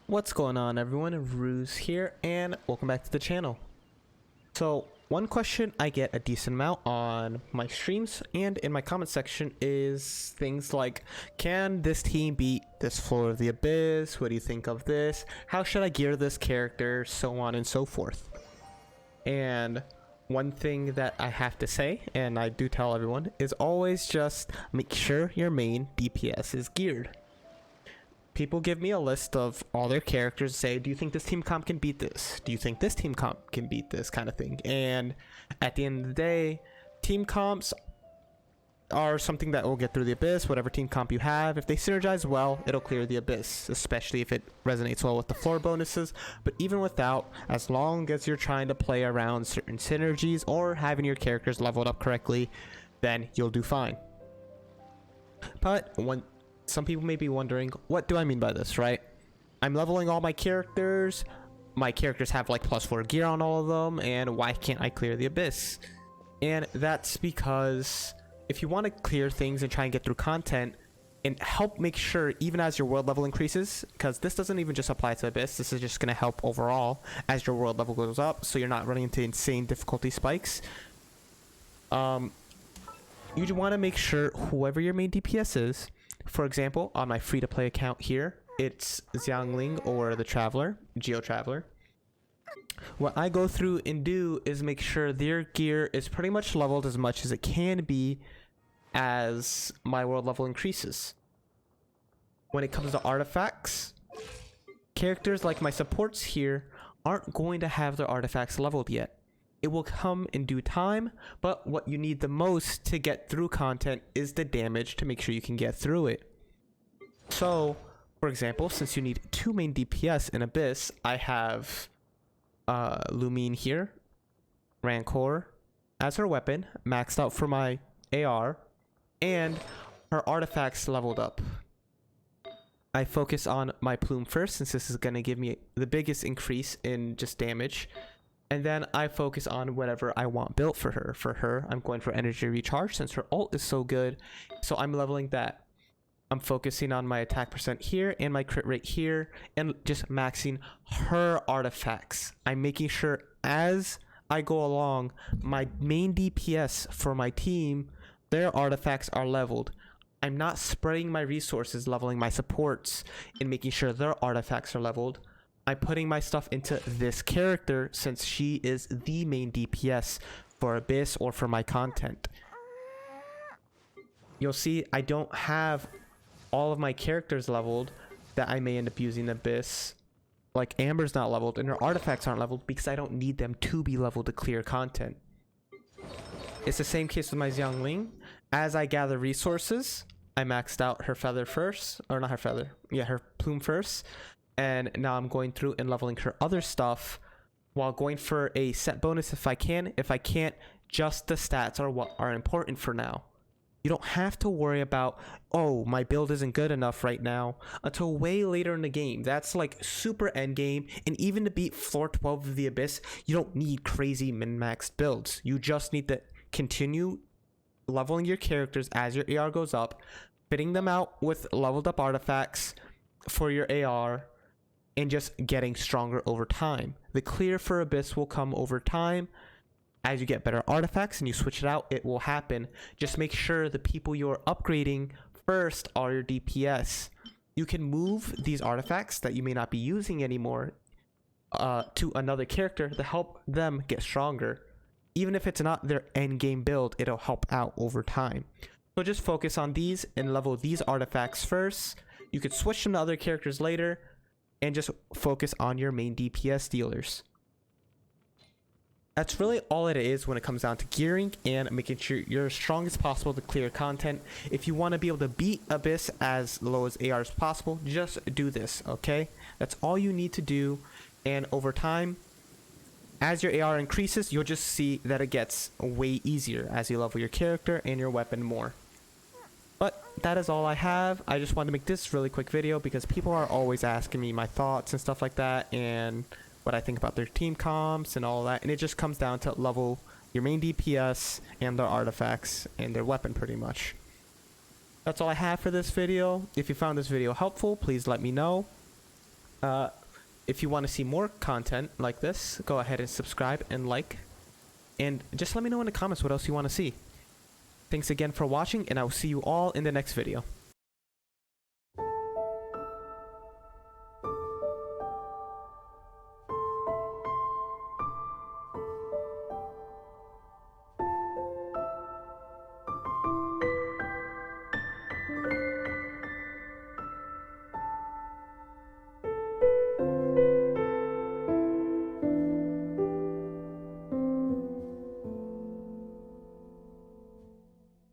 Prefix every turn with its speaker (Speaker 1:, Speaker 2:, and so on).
Speaker 1: What's going on, everyone? Ruse here, and welcome back to the channel. So, one question I get a decent amount on my streams and in my comment section is things like, can this team beat this Floor of the Abyss? What do you think of this? How should I gear this character? So on and so forth. And one thing that I have to say, and I do tell everyone, is always just make sure your main DPS is geared. People give me a list of all their characters, say, do you think this team comp can beat this? Do you think this team comp can beat this, kind of thing? And at the end of the day, team comps are something that will get through the abyss, whatever team comp you have. If they synergize well, it'll clear the abyss, especially if it resonates well with the floor bonuses. But even without, as long as you're trying to play around certain synergies or having your characters leveled up correctly, then you'll do fine. But some people may be wondering, what do I mean by this, right? I'm leveling all my characters. My characters have like +4 gear on all of them, and why can't I clear the abyss? And that's because if you want to clear things and try and get through content and help make sure, even as your world level increases, because this doesn't even just apply to abyss, this is just going to help overall as your world level goes up, so you're not running into insane difficulty spikes. You want to make sure whoever your main DPS is, for example, on my free-to-play account here, it's Xiangling or the Traveler, Geo Traveler. What I go through and do is make sure their gear is pretty much leveled as much as it can be as my world level increases. When it comes to artifacts, characters like my supports here aren't going to have their artifacts leveled yet. It will come in due time, but what you need the most to get through content is the damage to make sure you can get through it. So, for example, since you need 2 main DPS in Abyss, I have Lumine here, Rancor as her weapon, maxed out for my AR, and her artifacts leveled up. I focus on my plume first, since this is going to give me the biggest increase in just damage. And then I focus on whatever I want built for her. For her, I'm going for energy recharge since her ult is so good. So I'm leveling that. I'm focusing on my attack percent here and my crit rate here and just maxing her artifacts. I'm making sure as I go along, my main DPS for my team, their artifacts are leveled. I'm not spreading my resources, leveling my supports and making sure their artifacts are leveled. I'm putting my stuff into this character since she is the main DPS for Abyss or for my content. You'll see I don't have all of my characters leveled that I may end up using Abyss. Like Amber's not leveled and her artifacts aren't leveled because I don't need them to be leveled to clear content. It's the same case with my Xiangling. As I gather resources, I maxed out her feather first, or not her feather, yeah, her plume first. And now I'm going through and leveling her other stuff while going for a set bonus if I can. If I can't, just the stats are what are important for now. You don't have to worry about, oh, my build isn't good enough right now until way later in the game. That's like super end game. And even to beat floor 12 of the Abyss, you don't need crazy min-maxed builds. You just need to continue leveling your characters as your AR goes up, fitting them out with leveled up artifacts for your AR, and just getting stronger over time. The clear for Abyss will come over time. As you get better artifacts and you switch it out, it will happen. Just make sure the people you're upgrading first are your DPS. You can move these artifacts that you may not be using anymore to another character to help them get stronger. Even if it's not their end game build, it'll help out over time. So just focus on these and level these artifacts first. You could switch them to other characters later, and just focus on your main DPS dealers. That's really all it is when it comes down to gearing and making sure you're as strong as possible to clear content. If you want to be able to beat Abyss as low as AR as possible, just do this, okay? That's all you need to do, and over time, as your AR increases, you'll just see that it gets way easier as you level your character and your weapon more. But that is all I have. I just wanted to make this really quick video because people are always asking me my thoughts and stuff like that and what I think about their team comps and all that. And it just comes down to level your main DPS and their artifacts and their weapon pretty much. That's all I have for this video. If you found this video helpful, please let me know. If you want to see more content like this, go ahead and subscribe and like. And just let me know in the comments what else you want to see. Thanks again for watching, and I will see you all in the next video.